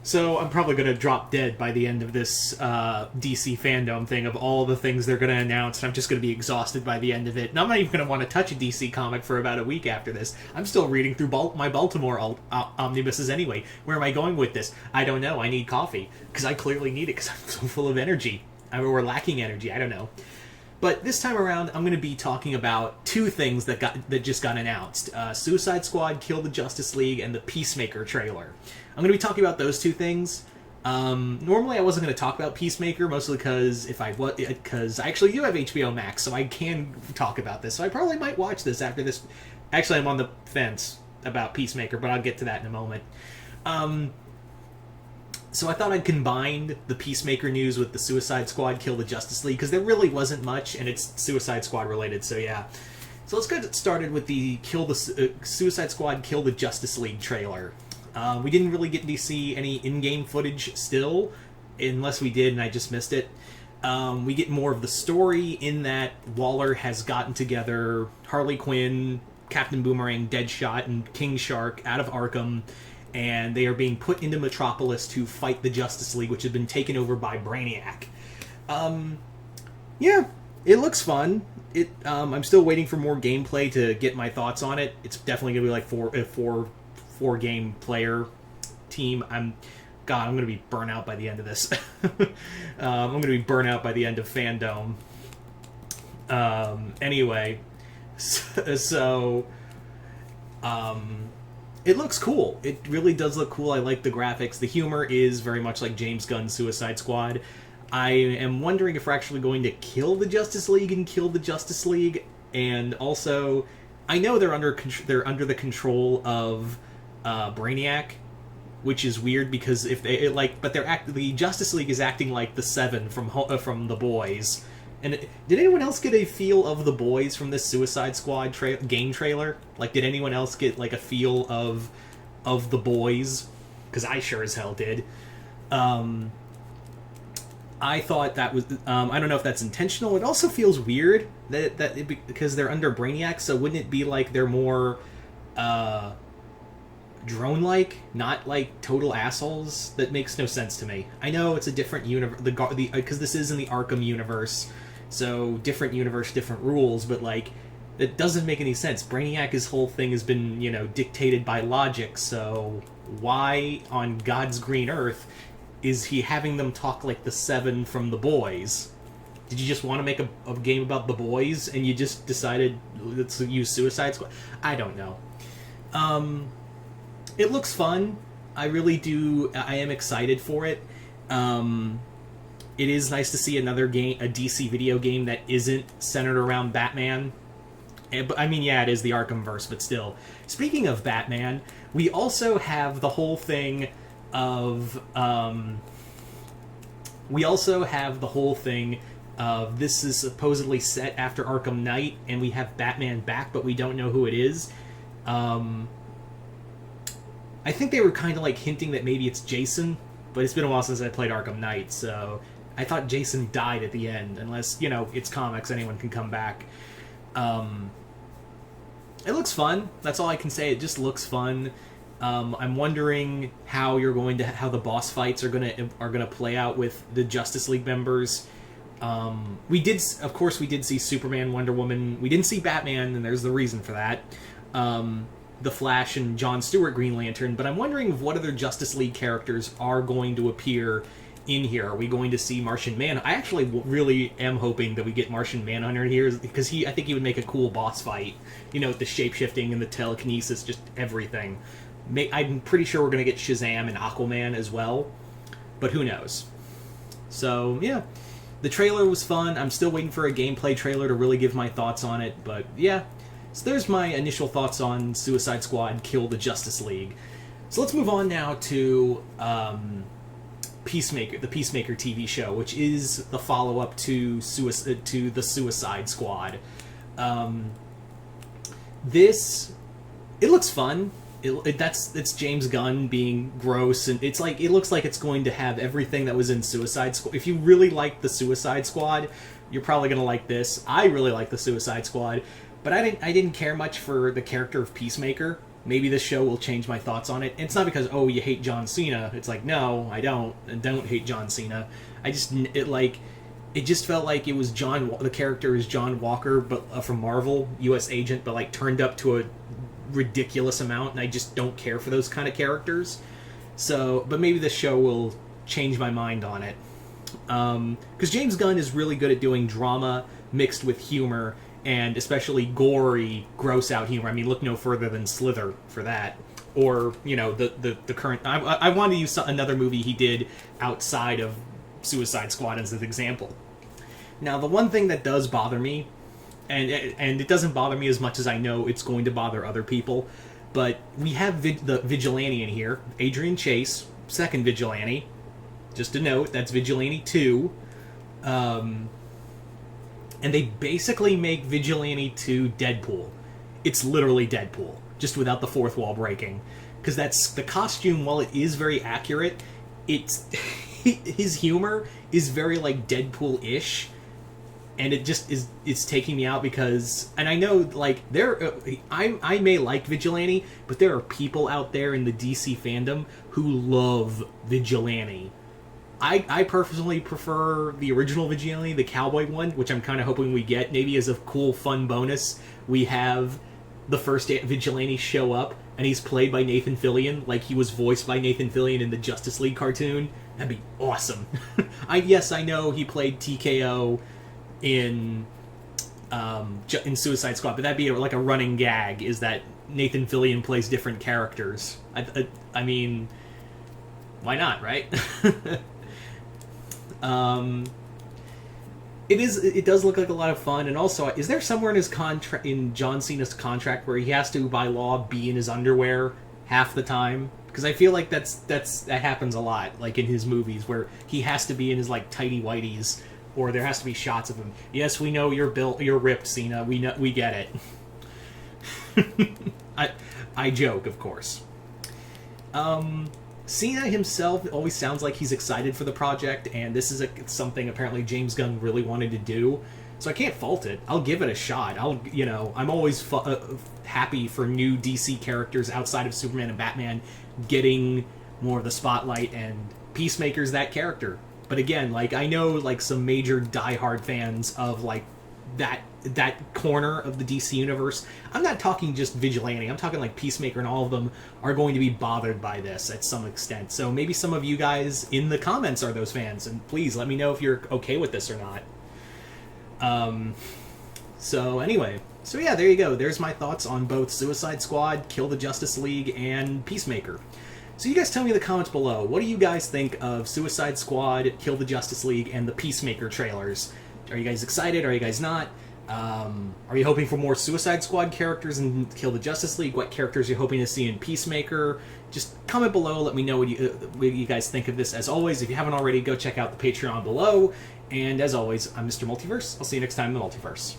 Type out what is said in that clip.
So I'm probably going to drop dead by the end of this DC fandom thing of all the things they're going to announce, and I'm just going to be exhausted by the end of it. And I'm not even going to want to touch a DC comic for about a week after this. I'm still reading through my Baltimore omnibuses anyway. Where am I going with this? I don't know. I need coffee, because I clearly need it, because I'm so full of energy. Or lacking energy, I don't know. But this time around, I'm going to be talking about two things that just got announced: Suicide Squad, Kill the Justice League, and the Peacemaker trailer. I'm going to be talking about those two things. Normally, I wasn't going to talk about Peacemaker, mostly because I actually do have HBO Max, so I can talk about this. So I probably might watch this after this. Actually, I'm on the fence about Peacemaker, but I'll get to that in a moment. So I thought I'd combine the Peacemaker news with the Suicide Squad Kill the Justice League, because there really wasn't much, and it's Suicide Squad related, so yeah. So let's get started with the Suicide Squad Kill the Justice League trailer. We didn't really get to see any in-game footage still, unless we did and I just missed it. We get more of the story in that Waller has gotten together Harley Quinn, Captain Boomerang, Deadshot, and King Shark out of Arkham, and they are being put into Metropolis to fight the Justice League, which has been taken over by Brainiac. Yeah, it looks fun. I'm still waiting for more gameplay to get my thoughts on it. It's definitely going to be like four game player team. I'm going to be burnt out by the end of this. I'm going to be burnt out by the end of Fandom. Anyway, so it looks cool. It really does look cool. I like the graphics. The humor is very much like James Gunn's Suicide Squad. I am wondering if we're actually going to kill the Justice League and kill the Justice League, and also I know they're under the control of Brainiac, which is weird because if they the Justice League is acting like the Seven from The Boys. And did anyone else get a feel of The Boys from this Suicide Squad game trailer? Like, did anyone else get like a feel of The Boys? Because I sure as hell did. I thought that was I don't know if that's intentional. It also feels weird because they're under Brainiac. So wouldn't it be like they're more drone-like, not like total assholes? That makes no sense to me. I know it's a different universe, because this is in the Arkham universe, so different universe, different rules, but like it doesn't make any sense. Brainiac's whole thing has been, dictated by logic, so why on God's green earth is he having them talk like the Seven from The Boys? Did you just want to make a game about The Boys and you just decided let's use Suicide Squad? I don't know. It looks fun. I really do. I am excited for it. It is nice to see another game, a DC video game that isn't centered around Batman. I mean, yeah, it is the Arkhamverse, but still. Speaking of Batman, we also have the whole thing of this is supposedly set after Arkham Knight, and we have Batman back, but we don't know who it is. I think they were kind of like hinting that maybe it's Jason, but it's been a while since I played Arkham Knight, so I thought Jason died at the end, unless, it's comics, anyone can come back. It looks fun. That's all I can say. It just looks fun. I'm wondering how the boss fights are gonna play out with the Justice League members. We did see Superman, Wonder Woman. We didn't see Batman, and there's the reason for that. The Flash and Jon Stewart Green Lantern, but I'm wondering what other Justice League characters are going to appear in here. Are we going to see Martian Manhunter? I actually really am hoping that we get Martian Manhunter here, because I think he would make a cool boss fight. With the shape-shifting and the telekinesis, just everything. I'm pretty sure we're going to get Shazam and Aquaman as well, but who knows? So, yeah. The trailer was fun. I'm still waiting for a gameplay trailer to really give my thoughts on it, but yeah. So there's my initial thoughts on Suicide Squad Kill the Justice League. So let's move on now to Peacemaker, the Peacemaker TV show, which is the follow-up to the Suicide Squad. It looks fun. It's James Gunn being gross, and it looks like it's going to have everything that was in Suicide Squad. If you really like the Suicide Squad, you're probably going to like this. I really like the Suicide Squad. But I didn't care much for the character of Peacemaker. maybe this show will change my thoughts on it. And it's not because, oh, you hate John Cena. It's like, no, I don't hate John Cena. It just felt like it was the character is John Walker, but from Marvel, U.S. agent, but like turned up to a ridiculous amount, and I just don't care for those kind of characters. So, but maybe this show will change my mind on it. Because James Gunn is really good at doing drama mixed with humor, and especially gory, gross-out humor. I mean, look no further than Slither for that. Or, you know, the current... I wanted to use another movie he did outside of Suicide Squad as an example. Now, the one thing that does bother me, and it doesn't bother me as much as I know it's going to bother other people, but we have the Vigilante in here, Adrian Chase, second Vigilante. Just a note, that's Vigilante 2. And they basically make Vigilante 2 Deadpool. It's literally Deadpool, just without the fourth wall breaking. Because that's the costume, while it is very accurate, it's his humor is very like Deadpool-ish. And it just is, it's taking me out because, and I know, like, I may like Vigilante, but there are people out there in the DC fandom who love Vigilante. I personally prefer the original Vigilante, the cowboy one, which I'm kind of hoping we get. Maybe as a cool, fun bonus, we have the first Vigilante show up, and he's played by Nathan Fillion, like he was voiced by Nathan Fillion in the Justice League cartoon. That'd be awesome. Yes, I know he played TKO in Suicide Squad, but that'd be like a running gag, is that Nathan Fillion plays different characters. I mean, why not, right? It does look like a lot of fun, and also, is there somewhere in his contract, in John Cena's contract, where he has to, by law, be in his underwear half the time? Because I feel like that happens a lot, like in his movies, where he has to be in his like tighty whities, or there has to be shots of him. Yes, we know you're ripped, Cena. We get it. I joke, of course. Cena himself always sounds like he's excited for the project, and this is something apparently James Gunn really wanted to do. So I can't fault it. I'll give it a shot. I'm always happy for new DC characters outside of Superman and Batman getting more of the spotlight, and Peacemaker's that character. But again, like, I know like some major diehard fans of like that corner of the DC universe. I'm not talking just Vigilante. I'm talking like Peacemaker, and all of them are going to be bothered by this at some extent. So maybe some of you guys in the comments are those fans, and please let me know if you're okay with this or not. So anyway, so yeah, there you go. There's my thoughts on both Suicide Squad, Kill the Justice League, and Peacemaker. So you guys tell me in the comments below, what do you guys think of Suicide Squad, Kill the Justice League, and the Peacemaker trailers? Are you guys excited? Are you guys not? Are you hoping for more Suicide Squad characters in Kill the Justice League? What characters are you hoping to see in Peacemaker? Just comment below. Let me know what you guys think of this. As always, if you haven't already, go check out the Patreon below. And as always, I'm Mr. Multiverse. I'll see you next time in the Multiverse.